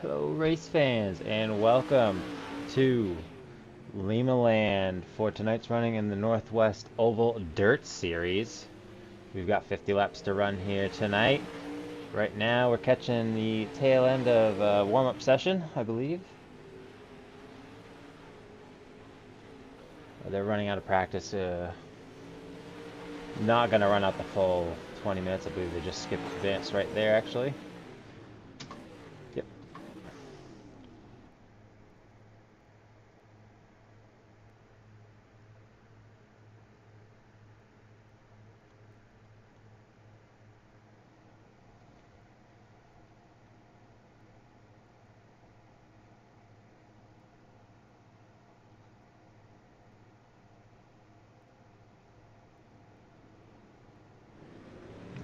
Hello, race fans, and welcome to Limaland for tonight's running in the Northwest Oval Dirt Series. We've got 50 laps to run here tonight. Right now, we're catching the tail end of a warm-up session, I believe. They're running out of practice. Not going to run out the full 20 minutes. I believe they just skipped advance right there, actually. Yep.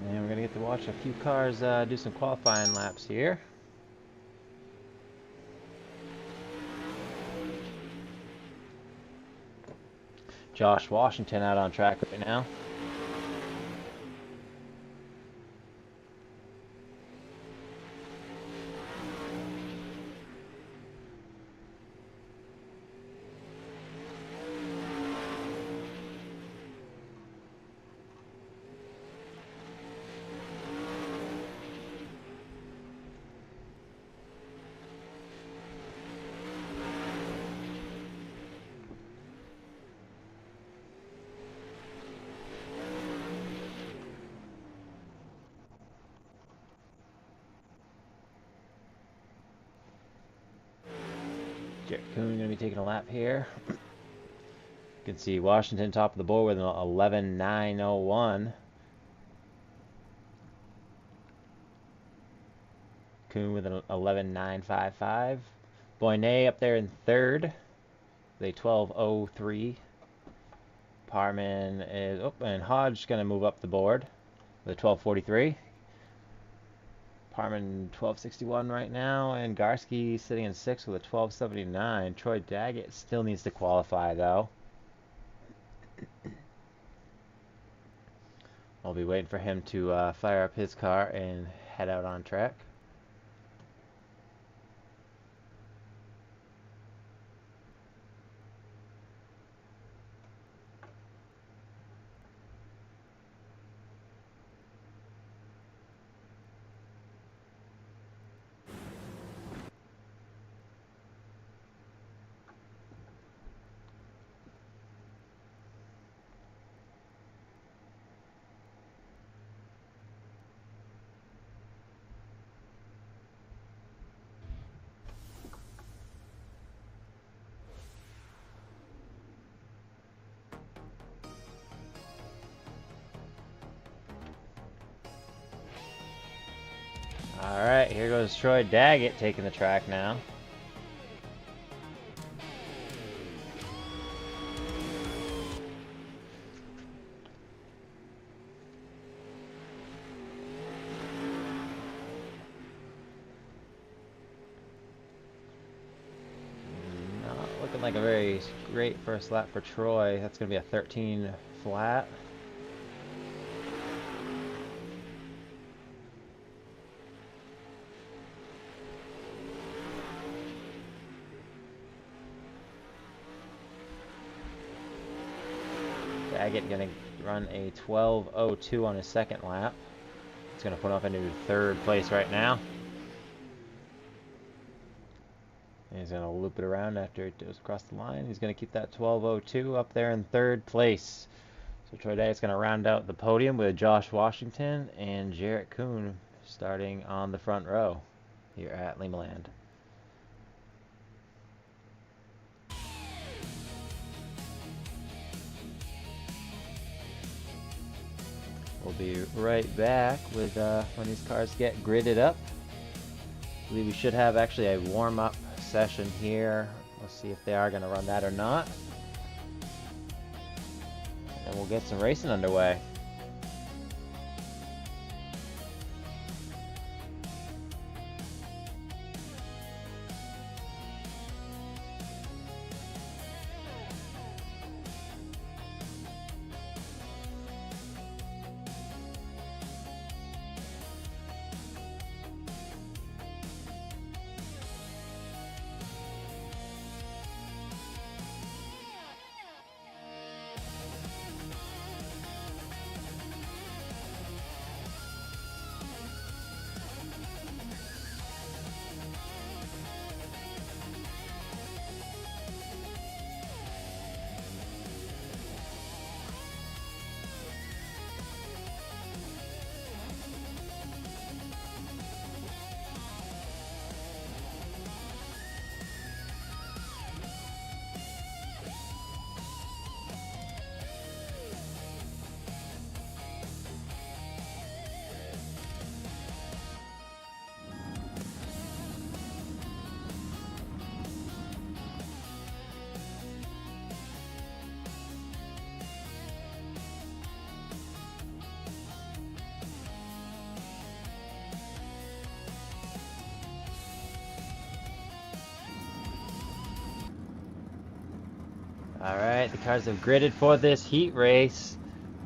And we're going to get to watch a few cars do some qualifying laps here. Josh Washington out on track right now. Jarrett Kuhn going to be taking a lap here. You can see Washington top of the board with an 11.901. Kuhn with an 11.955. Boyne up there in third with a 12.03. Parman is, and Hodge going to move up the board with a 12.43. Parman 12.61 right now, and Garski sitting in sixth with a 12.79. Troy Daggett still needs to qualify though. I'll be waiting for him to fire up his car and head out on track. Alright, here goes Troy Daggett taking the track now. Not looking like a very great first lap for Troy. That's going to be a 13 flat. Daggett going to run a 12.02 on his second lap. He's going to put up into third place right now. He's going to loop it around after it goes across the line. He's going to keep that 12.02 up there in third place. So Troy Daggett's going to round out the podium with Josh Washington and Jarrett Kuhn starting on the front row here at Limaland. We'll be right back with when these cars get gridded up. I believe we should have actually a warm-up session here. We'll see if they are going to run that or not. And we'll get some racing underway. Alright, the cars have gridded for this heat race.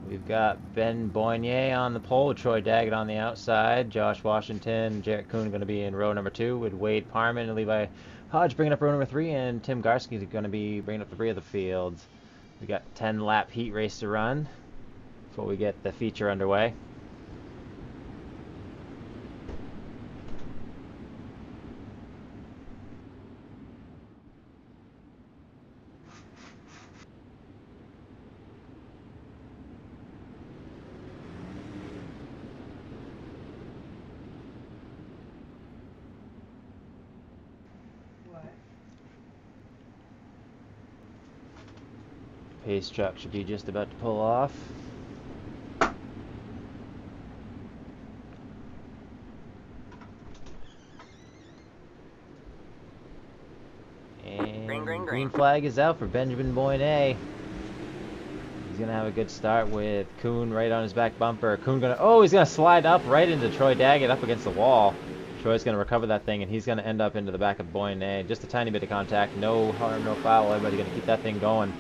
We've got Ben Boignet on the pole, Troy Daggett on the outside, Josh Washington, Jarrett Kuhn going to be in row number 2 with Wade Parman and Levi Hodge bringing up row number 3, and Tim Garski is going to be bringing up the rear of the field. We got 10-lap heat race to run before we get the feature underway. Pace truck should be just about to pull off. And green flag is out for Benjamin Boignet. He's gonna have a good start with Kuhn right on his back bumper. He's gonna slide up right into Troy Daggett up against the wall. Troy's gonna recover that thing, and he's gonna end up into the back of Boignet. Just a tiny bit of contact, no harm, no foul. Everybody's gonna keep that thing going.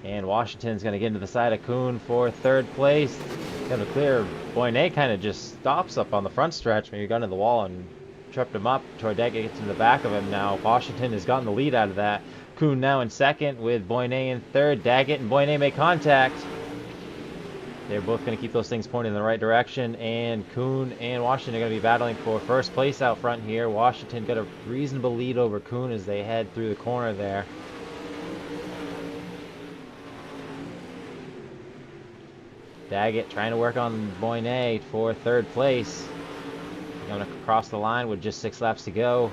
And Washington's going to get into the side of Kuhn for 3rd place. Going to clear. Boignet kind of just stops up on the front stretch. Maybe got into the wall and tripped him up. Troy Daggett gets in the back of him now. Washington has gotten the lead out of that. Kuhn now in 2nd with Boignet in 3rd. Daggett and Boignet make contact. They're both going to keep those things pointing in the right direction. And Kuhn and Washington are going to be battling for 1st place out front here. Washington got a reasonable lead over Kuhn as they head through the corner there. Daggett trying to work on Boignet for 3rd place. Going to cross the line with just 6 laps to go.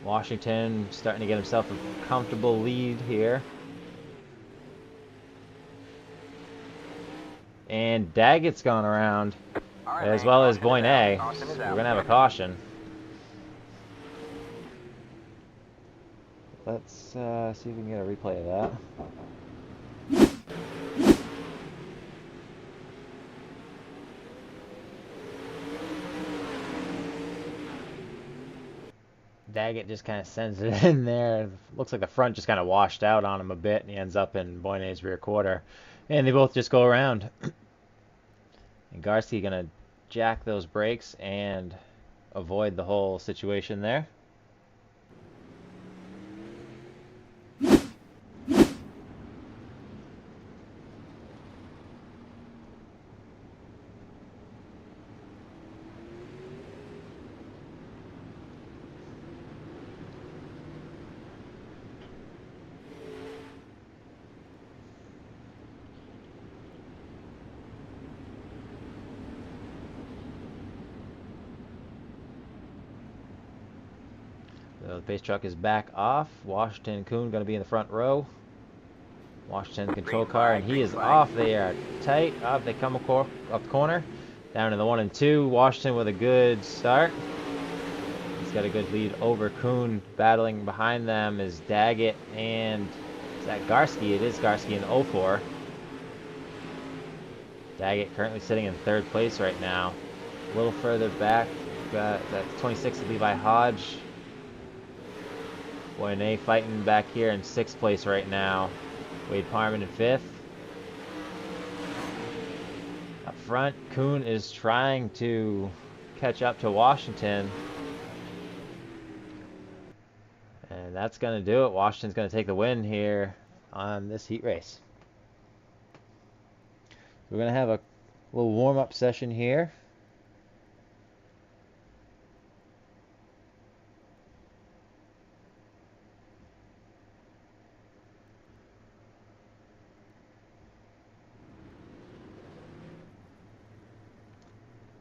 Washington starting to get himself a comfortable lead here. And Daggett's gone around, as well as Boignet. So we're going to have a caution. Let's see if we can get a replay of that. Daggett just kind of sends it in there. Looks like the front just kind of washed out on him a bit, and he ends up in Boignet's rear quarter. And they both just go around. And Garski going to jack those brakes and avoid the whole situation there. So the pace truck is back off. Washington and Kuhn going to be in the front row. Washington control car, and he is off. They are tight. Up they come up the corner. Down to the 1 and 2. Washington with a good start. He's got a good lead over Kuhn. Battling behind them is Daggett and is that Garski? It is Garski in 04. Daggett currently sitting in 3rd place right now. A little further back, got that 26 Levi Hodge. Boignet fighting back here in 6th place right now. Wade Parman in 5th. Up front, Kuhn is trying to catch up to Washington. And that's going to do it. Washington's going to take the win here on this heat race. We're going to have a little warm-up session here.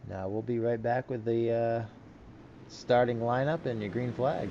Now we'll be right back with the starting lineup and your green flag.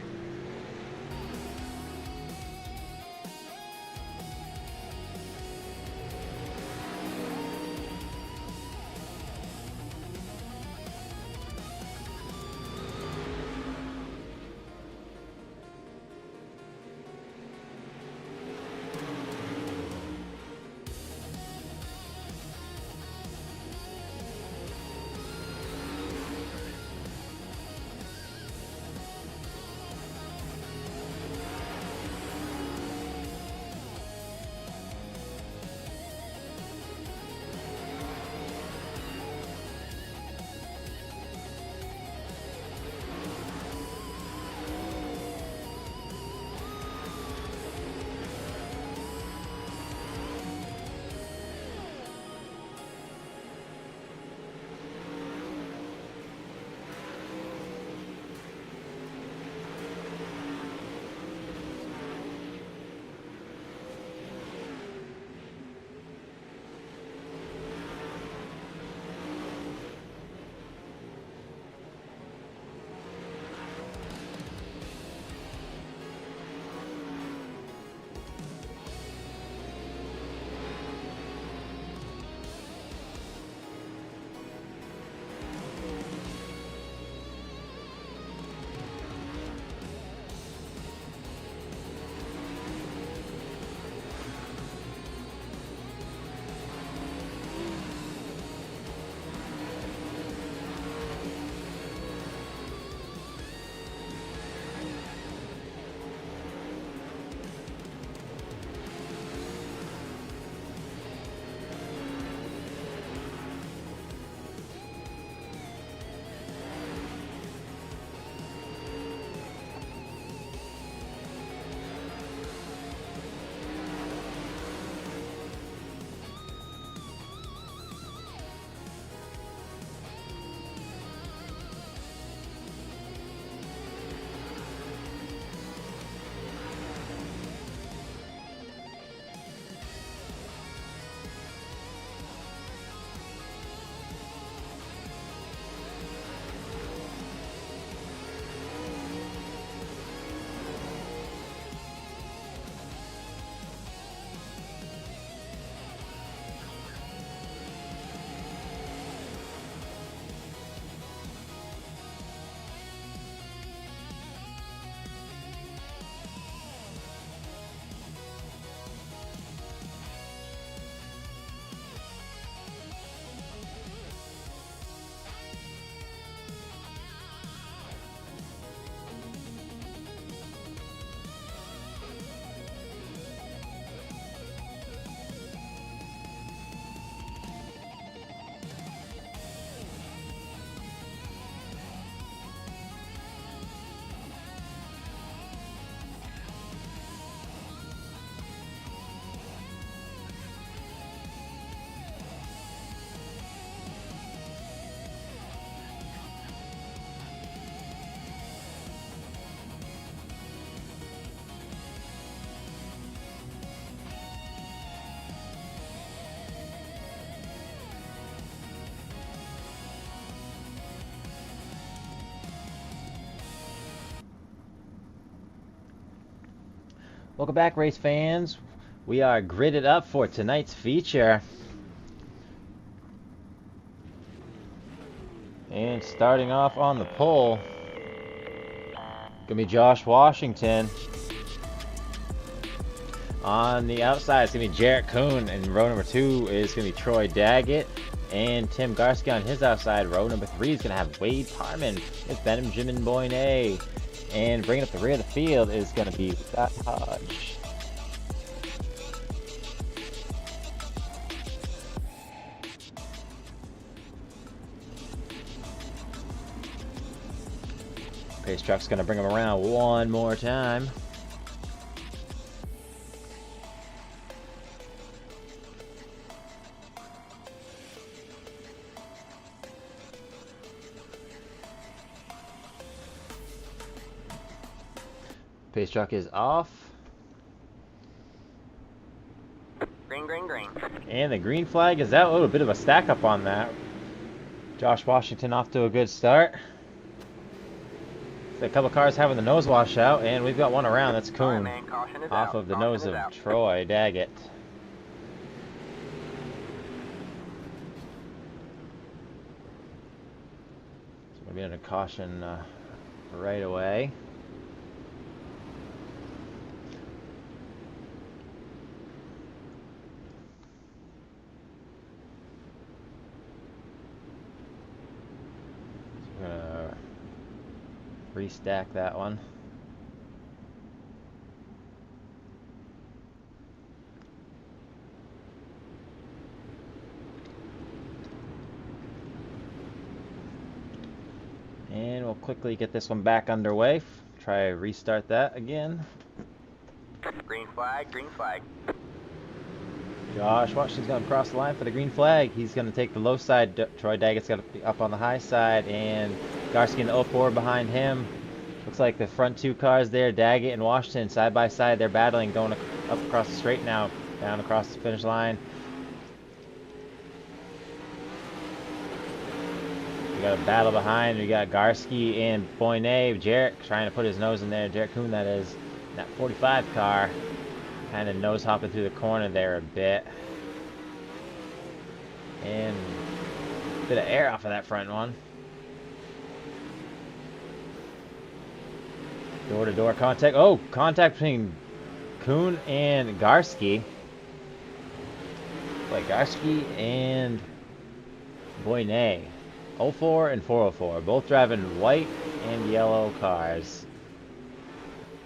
Welcome back, race fans. We are gridded up for tonight's feature. And starting off on the pole, gonna be Josh Washington. On the outside, it's gonna be Jarrett Kuhn, and row number 2 is gonna be Troy Daggett. And Tim Garski on his outside. Row number 3 is gonna have Wade Parman with Benjamin Boyne. And bringing up the rear of the field is gonna be Scott Hodge. Pace truck's gonna bring him around one more time. Pace truck is off. Green, green, green. And the green flag is out. Oh, a bit of a stack up on that. Josh Washington off to a good start. A couple cars having the nose wash out, and we've got one around. That's Kuhn off of the nose of Troy Daggett. So we're getting a caution right away. So we're gonna restack that one. And we'll quickly get this one back underway. Try restart that again. Green flag, green flag. Josh Washington's going to cross the line for the green flag. He's going to take the low side. Troy Daggett's got to be up on the high side, and Garski and 04 behind him. Looks like the front two cars there, Daggett and Washington, side by side. They're battling, going up across the straight now, down across the finish line. We got a battle behind. We got Garski and Boyne. Jarrett trying to put his nose in there. Jarrett Kuhn, that is. That 45 car. Kind of nose hopping through the corner there a bit. And a bit of air off of that front one. Door-to-door contact. Oh, contact between Kuhn and Garski. Like Garski and Boyne. 04 and 404. Both driving white and yellow cars.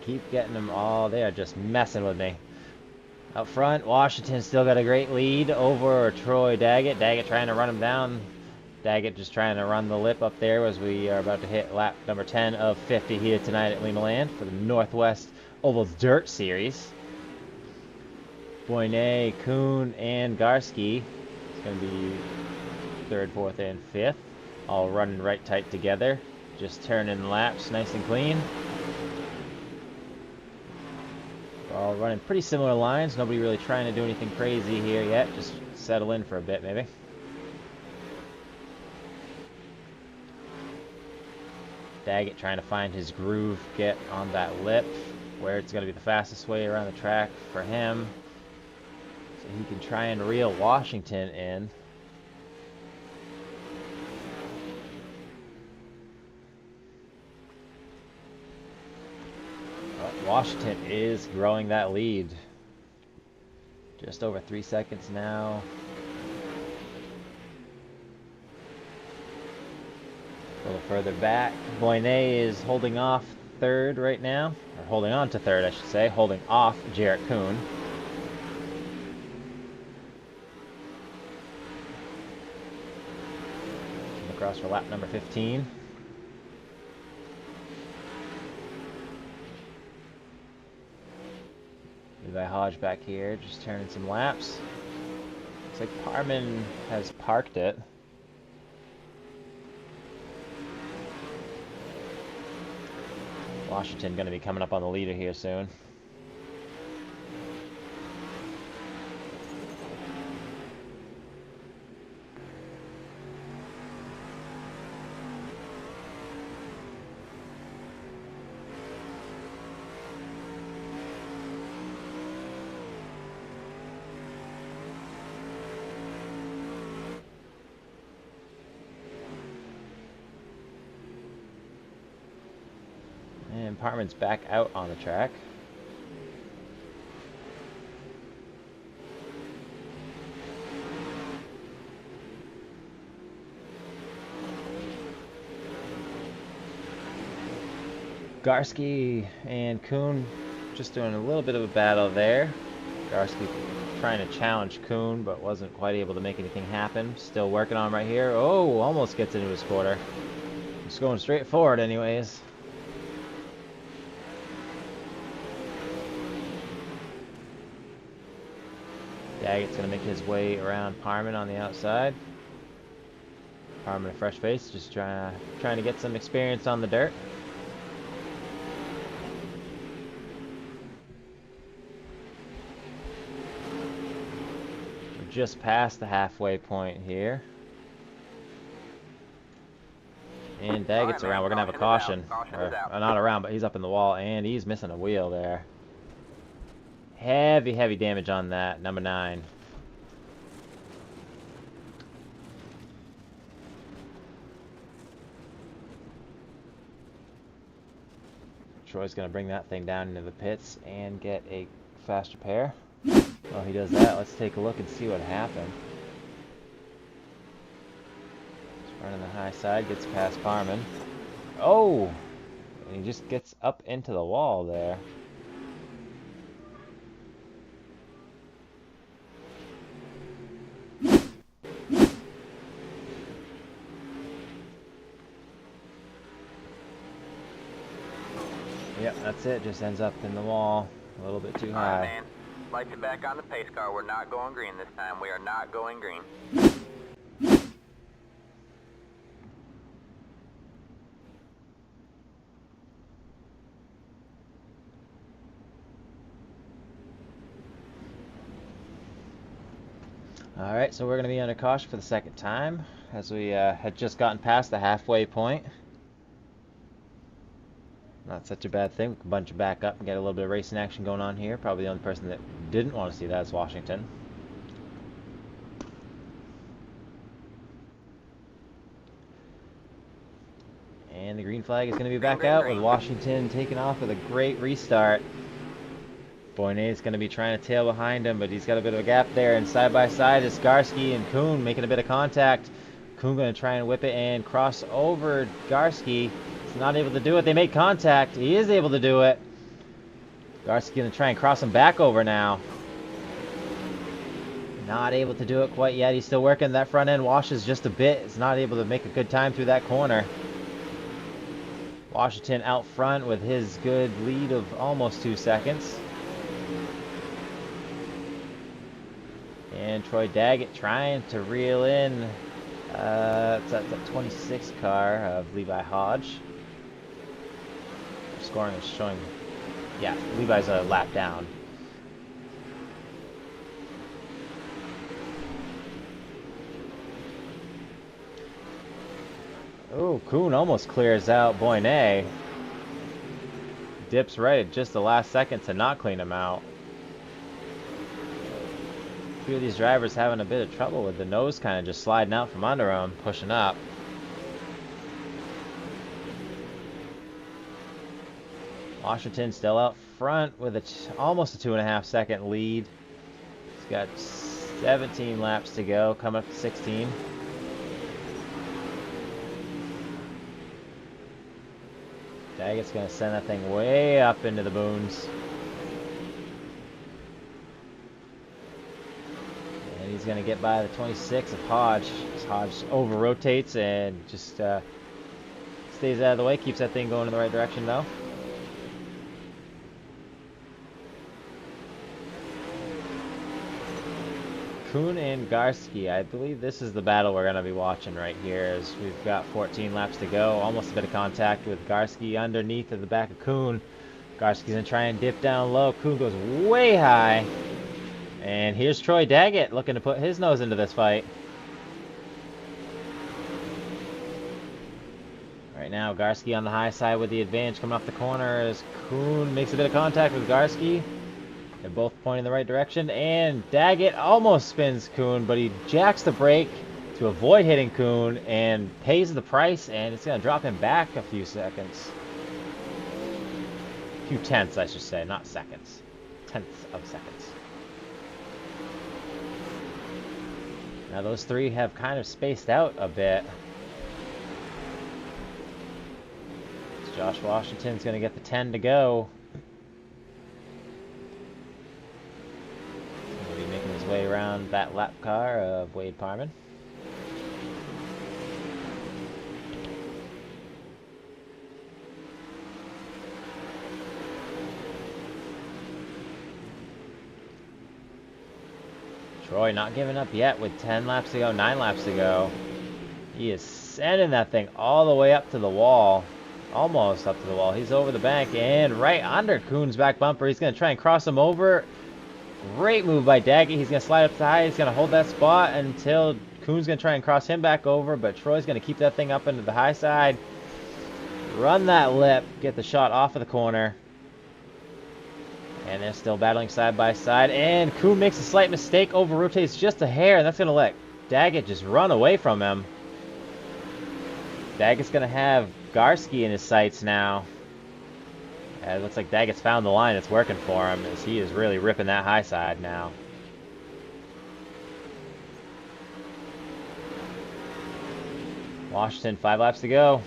Keep getting them all. They are just messing with me. Up front, Washington still got a great lead over Troy Daggett. Daggett trying to run him down. Daggett just trying to run the lip up there as we are about to hit lap number 10 of 50 here tonight at Limaland for the Northwest Oval Dirt Series. Boyne, Kuhn, and Garski. It's going to be 3rd, 4th, and 5th. All running right tight together. Just turning laps nice and clean. All running pretty similar lines. Nobody really trying to do anything crazy here yet. Just settle in for a bit, maybe. Daggett trying to find his groove, get on that lip, where it's going to be the fastest way around the track for him. So he can try and reel Washington in. Washington is growing that lead. Just over 3 seconds now. A little further back. Boyne is holding off 3rd right now. Or holding on to 3rd, I should say. Holding off Jarrett Kuhn. Across for lap number 15. Levi Hodge back here, just turning some laps. Looks like Parman has parked it. Washington going to be coming up on the leader here soon. Parman's back out on the track. Garski and Kuhn just doing a little bit of a battle there. Garski trying to challenge Kuhn, but wasn't quite able to make anything happen. Still working on him right here. Oh, almost gets into his quarter. Just going straight forward anyways. Daggett's going to make his way around Parman on the outside. Parman a fresh face, just trying to get some experience on the dirt. Just past the halfway point here. And Daggett's around. We're going to have a caution. Or, not around, but he's up in the wall, and he's missing a wheel there. Heavy, heavy damage on that, number 9. Troy's going to bring that thing down into the pits and get a fast repair. While he does that, let's take a look and see what happened. He's running the high side, gets past Parman. Oh! And he just gets up into the wall there. Yep, that's it. Just ends up in the wall. A little bit too high. Alright, man. Lights it back on the pace car. We're not going green this time. We are not going green. Alright, so we're going to be under caution for the second time, as we had just gotten past the halfway point. Not such a bad thing. We can bunch it back up and get a little bit of racing action going on here. Probably the only person that didn't want to see that is Washington. And the green flag is going to be back out with Washington taking off with a great restart. Boyne is going to be trying to tail behind him, but he's got a bit of a gap there. And side by side is Garski and Kuhn making a bit of contact. Kuhn going to try and whip it and cross over Garski. He's not able to do it. They make contact. He is able to do it. Garski's going to try and cross him back over now. Not able to do it quite yet. He's still working. That front end washes just a bit. He's not able to make a good time through that corner. Washington out front with his good lead of almost 2 seconds. And Troy Daggett trying to reel in it's that 26 car of Levi Hodge. Scoring is showing, yeah, Levi's a lap down. Oh, Kuhn almost clears out Boyne. Dips right at just the last second to not clean him out. A few of these drivers having a bit of trouble with the nose kind of just sliding out from under them, pushing up. Washington still out front with almost a 2.5 second lead. He's got 17 laps to go, coming up to 16. Daggett's going to send that thing way up into the boons. And he's going to get by the 26 of Hodge. Hodge over-rotates and just stays out of the way, keeps that thing going in the right direction though. Kuhn and Garski, I believe this is the battle we're going to be watching right here, as we've got 14 laps to go. Almost a bit of contact with Garski underneath of the back of Kuhn. Garski's going to try and dip down low. Kuhn goes way high. And here's Troy Daggett looking to put his nose into this fight. Right now, Garski on the high side with the advantage coming off the corner as Kuhn makes a bit of contact with Garski. They're both pointing in the right direction, and Daggett almost spins Kuhn, but he jacks the brake to avoid hitting Kuhn and pays the price, and it's going to drop him back a few seconds. few tenths, I should say, not seconds. Tenths of seconds. Now those three have kind of spaced out a bit. Josh Washington's going to get the 10 to go. He's going to be making his way around that lap car of Wade Parman. Troy not giving up yet with 10 laps to go, 9 laps to go. He is sending that thing all the way up to the wall. Almost up to the wall. He's over the bank and right under Kuhn's back bumper. He's going to try and cross him over. Great move by Daggett. He's going to slide up to the high. He's going to hold that spot until Kuhn's going to try and cross him back over. But Troy's going to keep that thing up into the high side. Run that lip. Get the shot off of the corner. And they're still battling side by side. And Kuhn makes a slight mistake. Over rotates just a hair. And that's going to let Daggett just run away from him. Daggett's going to have Garski in his sights now. It looks like Daggett's found the line that's working for him as he is really ripping that high side now. Washington, 5 laps to go.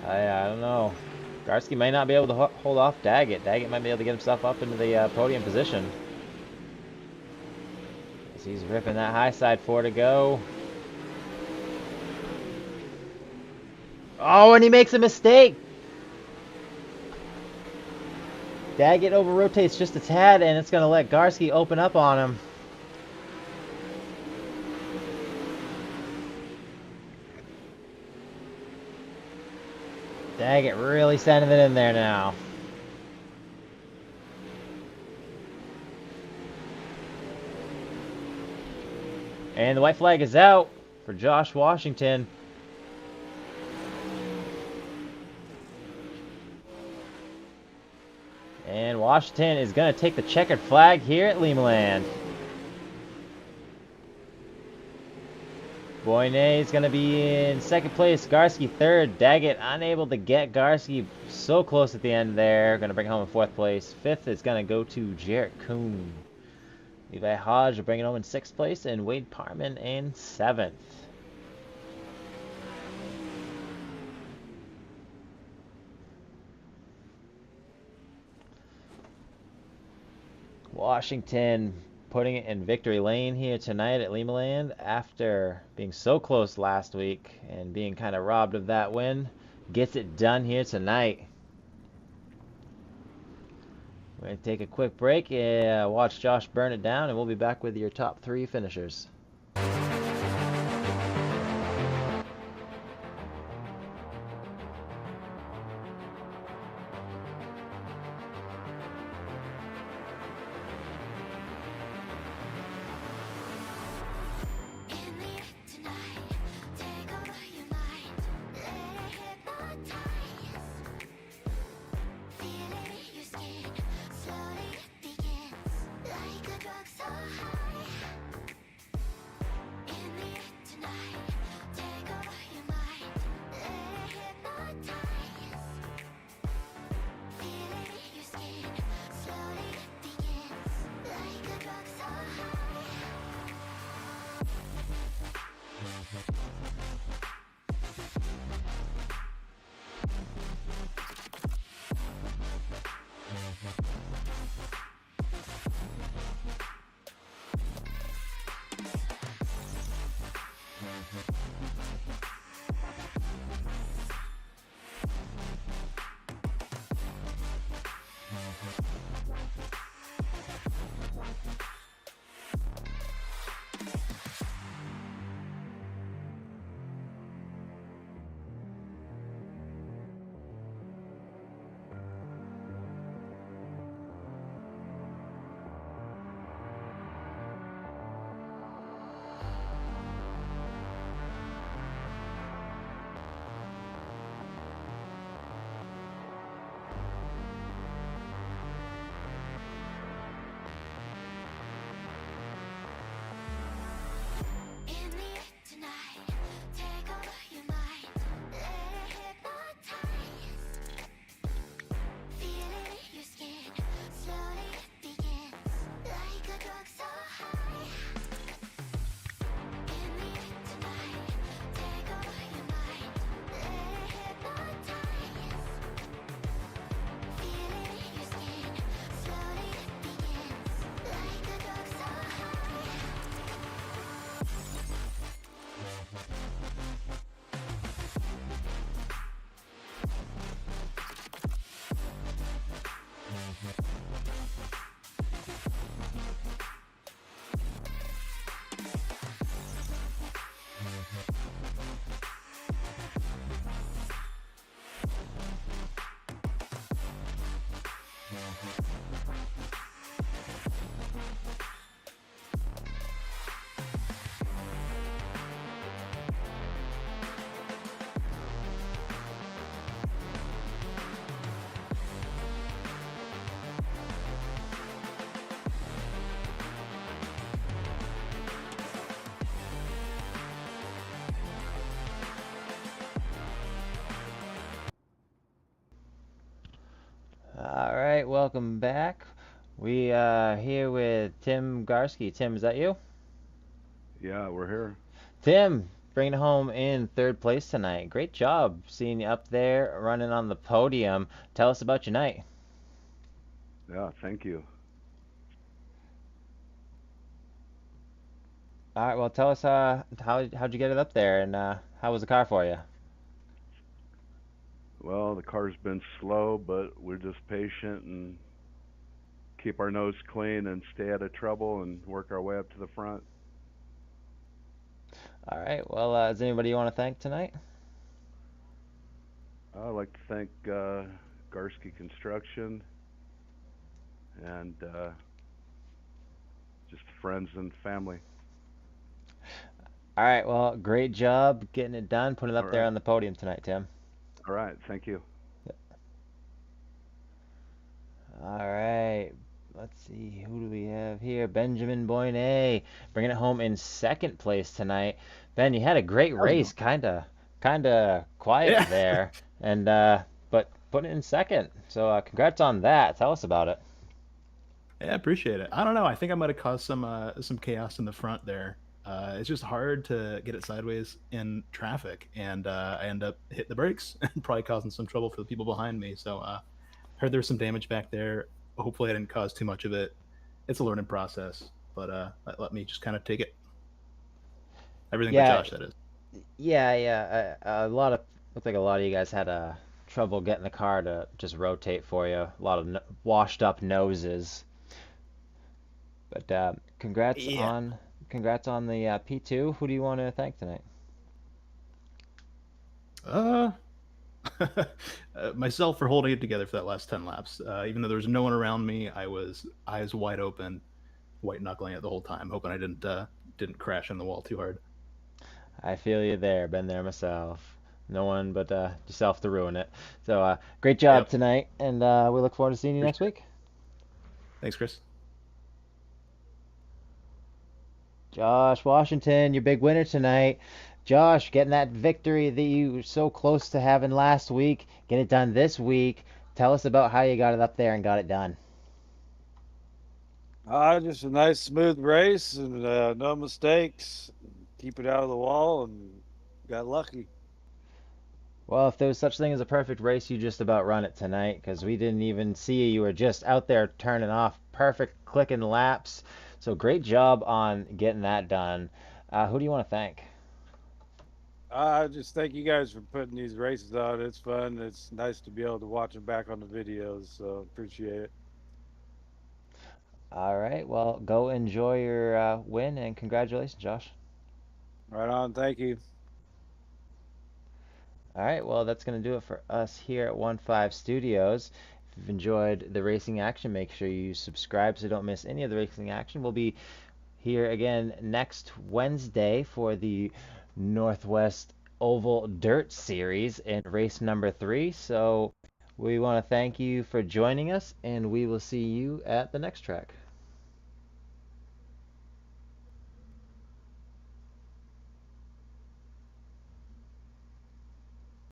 I don't know. Garski might not be able to hold off Daggett. Daggett might be able to get himself up into the podium position. As he's ripping that high side, 4 to go. Oh, and he makes a mistake! Daggett over-rotates just a tad, and it's going to let Garski open up on him. Daggett really sending it in there now. And the white flag is out for Josh Washington. And Washington is going to take the checkered flag here at Limaland. Boyne is going to be in second place. Garski third. Daggett unable to get Garski so close at the end there. Going to bring home in fourth place. Fifth is going to go to Jarrett Kuhn. Levi Hodge will bring it home in sixth place. And Wade Parman in seventh. Washington putting it in victory lane here tonight at Limaland after being so close last week and being kind of robbed of that win. Gets it done here tonight. We're going to take a quick break, watch Josh burn it down, and we'll be back with your top 3 finishers. All right, welcome back. We here with Tim Garski. Tim, is that you? Yeah, we're here. Tim, bringing it home in third place tonight. Great job seeing you up there running on the podium. Tell us about your night. Yeah, thank you. All right, well, tell us how'd you get it up there, and how was the car for you? Well, the car's been slow, but we're just patient and keep our nose clean and stay out of trouble and work our way up to the front. All right, well, is there anybody you want to thank tonight? I'd like to thank Garsky Construction and just friends and family. All right, well, great job getting it done, putting it All up there right. on the podium tonight, Tim. All right. Thank you. All right. Let's see, who do we have here? Benjamin Boyne, bringing it home in second place tonight. Ben, you had a great How's it race, going? kinda quiet Yeah. there, and but put it in second. So congrats on that. Tell us about it. Yeah, I appreciate it. I don't know. I think I might have caused some chaos in the front there. It's just hard to get it sideways in traffic, and I end up hitting the brakes and probably causing some trouble for the people behind me. So heard there was some damage back there. Hopefully, I didn't cause too much of it. It's a learning process, but let me just kind of take it. Everything but Yeah, Josh, that is. yeah. A lot of looked like a lot of you guys had trouble getting the car to just rotate for you. A lot of no washed up noses. But Yeah. congrats on the P2. Who do you want to thank tonight? Uh, myself for holding it together for that last 10 laps. Even though there was no one around me, I was eyes wide open, white knuckling it the whole time, hoping I didn't crash in the wall too hard. I feel you there. Been there myself. No one but yourself to ruin it. So great job Yep. tonight, and we look forward to seeing you next Appreciate it. week. Thanks, Chris. Josh Washington, your big winner tonight. Josh, getting that victory that you were so close to having last week. Get it done this week. Tell us about how you got it up there and got it done. Just a nice smooth race and no mistakes. Keep it out of the wall and got lucky. Well, if there was such thing as a perfect race, you just about run it tonight because we didn't even see you. You were just out there turning off perfect clicking laps. So great job on getting that done. Who do you want to thank? I just thank you guys for putting these races on. It's fun. It's nice to be able to watch them back on the videos. So appreciate it. All right, well, go enjoy your win and congratulations, Josh. Right on. Thank you. All right, well, that's going to do it for us here at 1-5 Studios. If you've enjoyed the racing action, make sure you subscribe so you don't miss any of the racing action. We'll be here again next Wednesday for the Northwest Oval Dirt Series in race number 3. So we want to thank you for joining us, and we will see you at the next track.